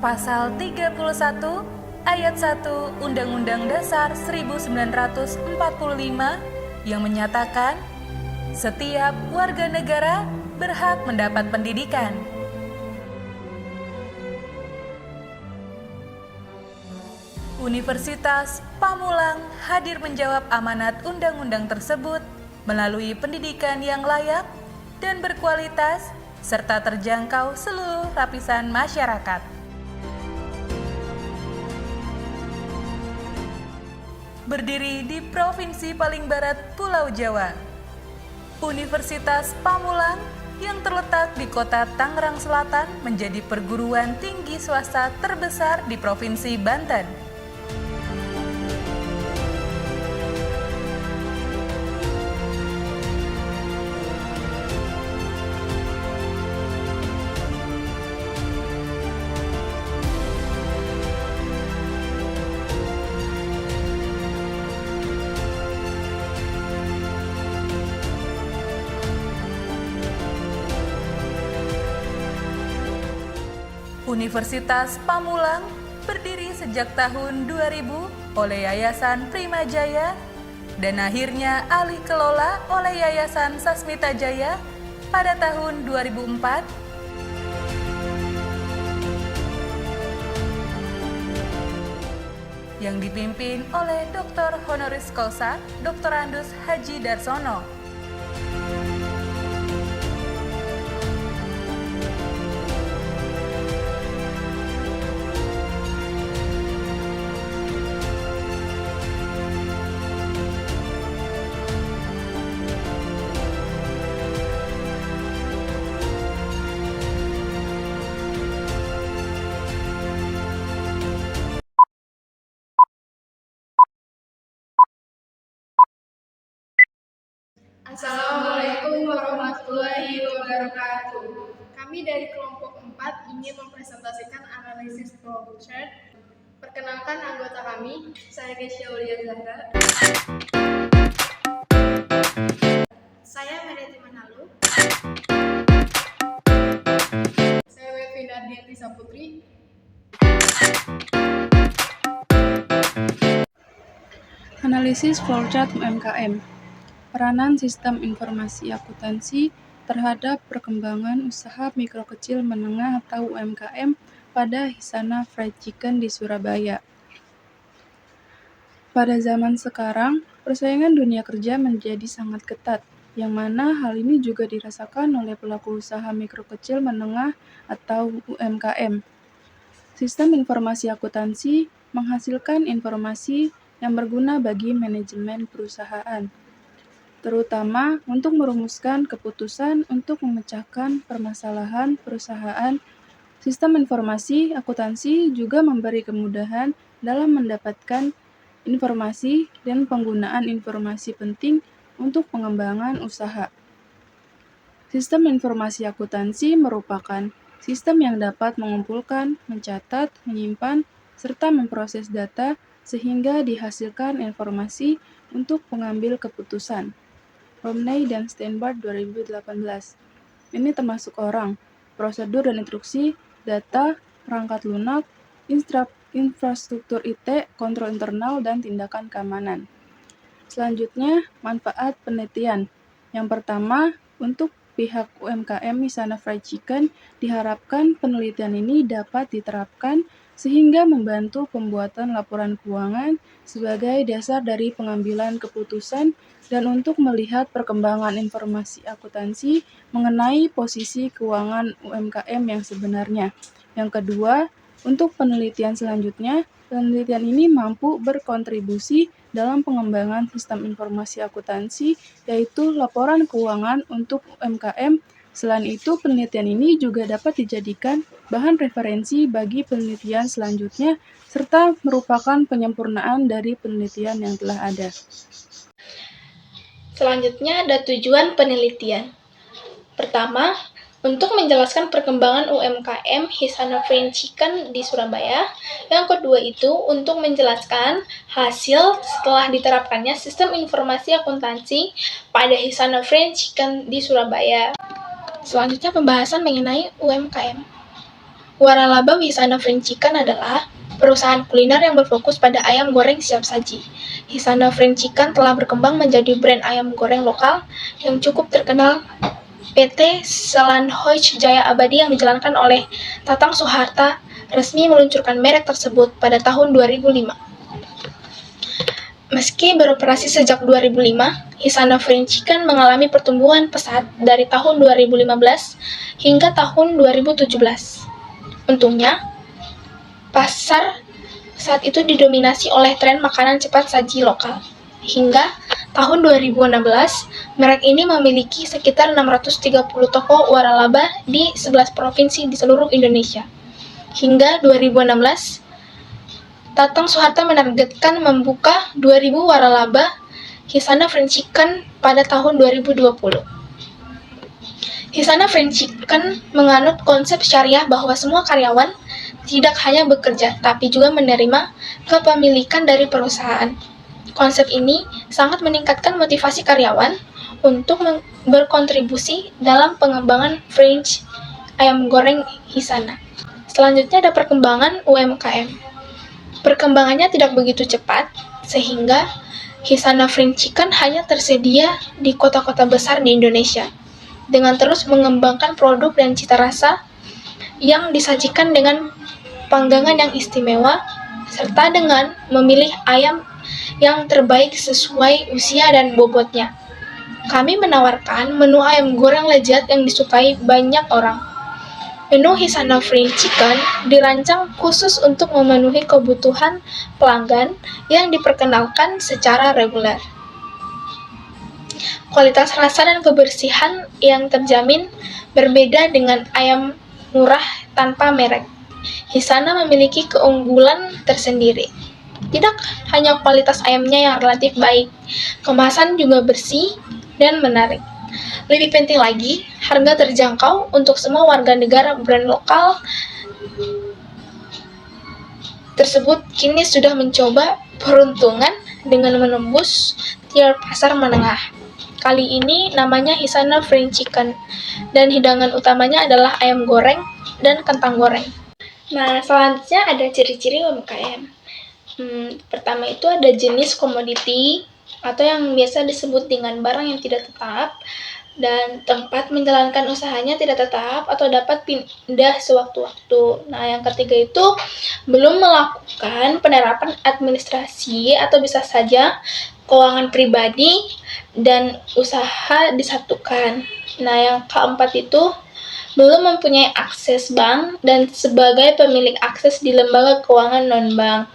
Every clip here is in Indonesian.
Pasal 31 Ayat 1 Undang-Undang Dasar 1945 yang menyatakan setiap warga negara berhak mendapat pendidikan. Universitas Pamulang hadir menjawab amanat undang-undang tersebut melalui pendidikan yang layak dan berkualitas serta terjangkau seluruh lapisan masyarakat. Berdiri di provinsi paling barat Pulau Jawa, Universitas Pamulang yang terletak di kota Tangerang Selatan menjadi perguruan tinggi swasta terbesar di Provinsi Banten. Universitas Pamulang berdiri sejak tahun 2000 oleh Yayasan Primajaya dan akhirnya alih kelola oleh Yayasan Sasmita Jaya pada tahun 2004 yang dipimpin oleh Dr. Honoris Causa Dr. Andus Haji Darsono. Assalamualaikum warahmatullahi wabarakatuh. Kami dari kelompok 4 ingin mempresentasikan analisis flowchart. Perkenalkan anggota kami, saya Kesya Aulia Zahra. Saya Mereti Manalu. Saya Wevi Nardianti Saputri. Analisis flowchart UMKM. Peranan sistem informasi akuntansi terhadap perkembangan usaha mikro kecil menengah atau UMKM pada Hisana Fried Chicken di Surabaya. Pada zaman sekarang, persaingan dunia kerja menjadi sangat ketat, yang mana hal ini juga dirasakan oleh pelaku usaha mikro kecil menengah atau UMKM. Sistem informasi akuntansi menghasilkan informasi yang berguna bagi manajemen perusahaan, terutama untuk merumuskan keputusan untuk memecahkan permasalahan perusahaan. Sistem informasi akuntansi juga memberi kemudahan dalam mendapatkan informasi dan penggunaan informasi penting untuk pengembangan usaha. Sistem informasi akuntansi merupakan sistem yang dapat mengumpulkan, mencatat, menyimpan, serta memproses data sehingga dihasilkan informasi untuk pengambil keputusan. Romney dan Steinbart 2018. Ini termasuk orang, prosedur dan instruksi, data, perangkat lunak, infrastruktur IT, kontrol internal, dan tindakan keamanan. Selanjutnya, manfaat penelitian. Yang pertama, untuk pihak UMKM Hisana Fried Chicken, diharapkan penelitian ini dapat diterapkan sehingga membantu pembuatan laporan keuangan sebagai dasar dari pengambilan keputusan dan untuk melihat perkembangan informasi akuntansi mengenai posisi keuangan UMKM yang sebenarnya. Yang kedua, untuk penelitian selanjutnya, penelitian ini mampu berkontribusi dalam pengembangan sistem informasi akuntansi, yaitu laporan keuangan untuk UMKM. Selain itu, penelitian ini juga dapat dijadikan bahan referensi bagi penelitian selanjutnya, serta merupakan penyempurnaan dari penelitian yang telah ada. Selanjutnya ada tujuan penelitian. Pertama, untuk menjelaskan perkembangan UMKM Hisana Fried Chicken di Surabaya. Yang kedua itu untuk menjelaskan hasil setelah diterapkannya sistem informasi akuntansi pada Hisana Fried Chicken di Surabaya. Selanjutnya pembahasan mengenai UMKM. Waralaba Hisana Fried Chicken adalah perusahaan kuliner yang berfokus pada ayam goreng siap saji. Hisana Fried Chicken telah berkembang menjadi brand ayam goreng lokal yang cukup terkenal. PT Selanhoich Jaya Abadi yang dijalankan oleh Tatang Soeharto resmi meluncurkan merek tersebut pada tahun 2005. Meski beroperasi sejak 2005, Hisana Fried Chicken mengalami pertumbuhan pesat dari tahun 2015 hingga tahun 2017. Untungnya, pasar saat itu didominasi oleh tren makanan cepat saji lokal. Hingga tahun 2016, merek ini memiliki sekitar 630 toko waralaba di 11 provinsi di seluruh Indonesia. Hingga 2016, Tatang Soeharto menargetkan membuka 2.000 waralaba Hisana Fried Chicken pada tahun 2020. Hisana Fried Chicken menganut konsep syariah bahwa semua karyawan tidak hanya bekerja, tapi juga menerima kepemilikan dari perusahaan. Konsep ini sangat meningkatkan motivasi karyawan untuk berkontribusi dalam pengembangan franchise ayam goreng Hisana. Selanjutnya ada perkembangan UMKM. Perkembangannya tidak begitu cepat, sehingga Hisana Fried Chicken hanya tersedia di kota-kota besar di Indonesia, dengan terus mengembangkan produk dan cita rasa yang disajikan dengan panggangan yang istimewa, serta dengan memilih ayam yang terbaik sesuai usia dan bobotnya. Kami menawarkan menu ayam goreng lezat yang disukai banyak orang. Menu Hisana Fried Chicken dirancang khusus untuk memenuhi kebutuhan pelanggan yang diperkenalkan secara reguler. Kualitas rasa dan kebersihan yang terjamin berbeda dengan ayam murah tanpa merek. Hisana memiliki keunggulan tersendiri. Tidak hanya kualitas ayamnya yang relatif baik, kemasan juga bersih dan menarik. Lebih penting lagi, harga terjangkau untuk semua warga negara. Brand lokal tersebut kini sudah mencoba peruntungan dengan menembus tier pasar menengah. Kali ini namanya Hisana Fried Chicken, dan hidangan utamanya adalah ayam goreng dan kentang goreng. Nah, selanjutnya ada ciri-ciri UMKM. Pertama itu ada jenis komoditi atau yang biasa disebut dengan barang yang tidak tetap, dan tempat menjalankan usahanya tidak tetap atau dapat pindah sewaktu-waktu. Nah, yang ketiga itu belum melakukan penerapan administrasi atau bisa saja keuangan pribadi dan usaha disatukan. Nah, yang keempat itu belum mempunyai akses bank dan sebagai pemilik akses di lembaga keuangan non-bank.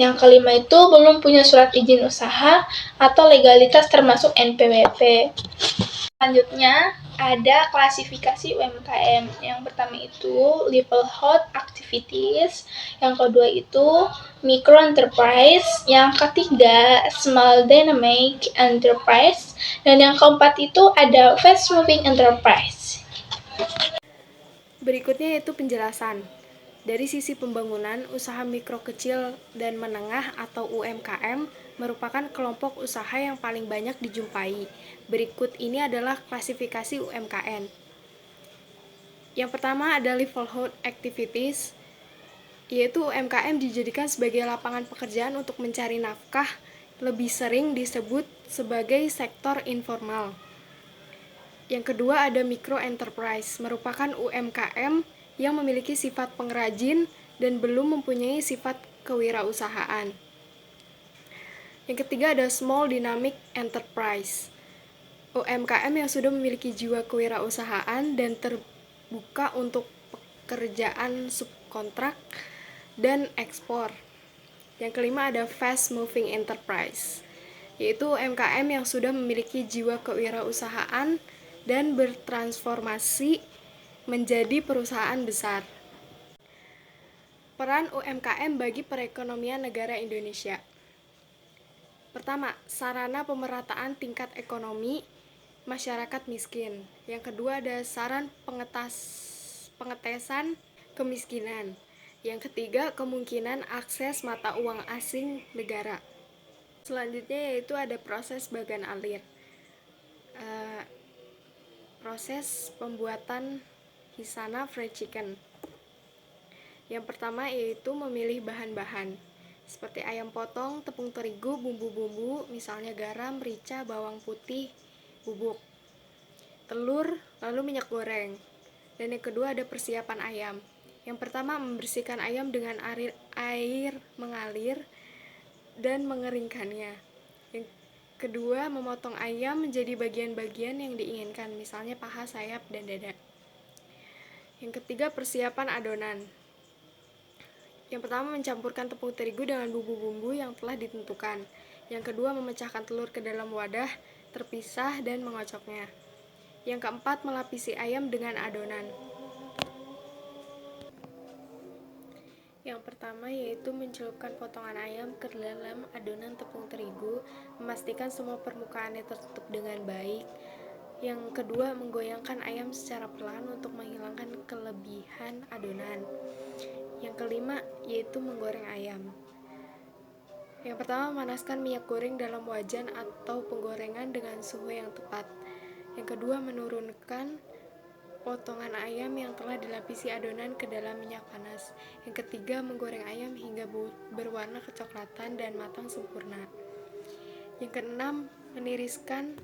Yang kelima itu belum punya surat izin usaha atau legalitas termasuk NPWP. Selanjutnya ada klasifikasi UMKM. Yang pertama itu livelihood activities, yang kedua itu micro enterprise, yang ketiga small dynamic enterprise, dan yang keempat itu ada fast moving enterprise. Berikutnya yaitu penjelasan. Dari sisi pembangunan, usaha mikro kecil dan menengah atau UMKM merupakan kelompok usaha yang paling banyak dijumpai. Berikut ini adalah klasifikasi UMKM. Yang pertama ada livelihood activities, yaitu UMKM dijadikan sebagai lapangan pekerjaan untuk mencari nafkah, lebih sering disebut sebagai sektor informal. Yang kedua ada micro enterprise, merupakan UMKM yang memiliki sifat pengrajin dan belum mempunyai sifat kewirausahaan. Yang ketiga ada small dynamic enterprise, UMKM yang sudah memiliki jiwa kewirausahaan dan terbuka untuk pekerjaan subkontrak dan ekspor. Yang kelima ada fast moving enterprise, yaitu UMKM yang sudah memiliki jiwa kewirausahaan dan bertransformasi menjadi perusahaan besar. Peran UMKM bagi perekonomian negara Indonesia. Pertama, sarana pemerataan tingkat ekonomi masyarakat miskin. Yang kedua ada saran pengetesan kemiskinan. Yang ketiga, kemungkinan akses mata uang asing negara. Selanjutnya yaitu ada proses bagan alir. Proses pembuatan Hisana Fried Chicken. Yang pertama yaitu memilih bahan-bahan, seperti ayam potong, tepung terigu, bumbu-bumbu, misalnya garam, merica, bawang putih, bubuk, telur, lalu minyak goreng. Dan yang kedua ada persiapan ayam. Yang pertama membersihkan ayam dengan air mengalir dan mengeringkannya. Yang kedua memotong ayam menjadi bagian-bagian yang diinginkan, misalnya paha, sayap, dan dada. Yang ketiga persiapan adonan. Yang pertama mencampurkan tepung terigu dengan bumbu-bumbu yang telah ditentukan. Yang kedua memecahkan telur ke dalam wadah terpisah dan mengocoknya. Yang keempat melapisi ayam dengan adonan. Yang pertama yaitu mencelupkan potongan ayam ke dalam adonan tepung terigu, memastikan semua permukaannya tertutup dengan baik. Yang kedua menggoyangkan ayam secara pelan untuk menghilangkan kelebihan adonan. Yang kelima yaitu menggoreng ayam. Yang pertama memanaskan minyak goreng dalam wajan atau penggorengan dengan suhu yang tepat. Yang kedua menurunkan potongan ayam yang telah dilapisi adonan ke dalam minyak panas. Yang ketiga menggoreng ayam hingga berwarna kecoklatan dan matang sempurna. Yang keenam meniriskan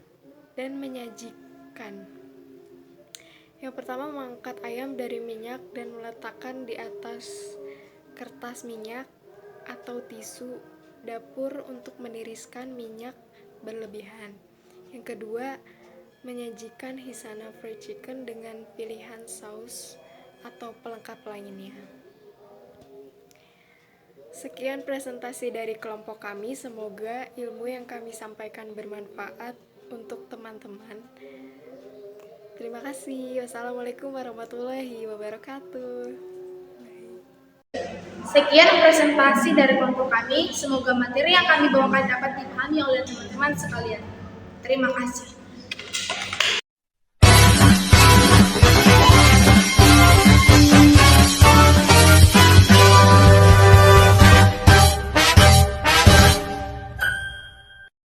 dan menyajikan. Yang pertama mengangkat ayam dari minyak dan meletakkan di atas kertas minyak atau tisu dapur untuk meniriskan minyak berlebihan. Yang kedua menyajikan Hisana Fried Chicken dengan pilihan saus atau pelengkap lainnya. Sekian presentasi dari kelompok kami, semoga ilmu yang kami sampaikan bermanfaat untuk teman-teman. Terima kasih. Wassalamualaikum warahmatullahi wabarakatuh. Sekian presentasi dari kelompok kami. Semoga materi yang kami bawakan dapat dipahami oleh teman-teman sekalian. Terima kasih.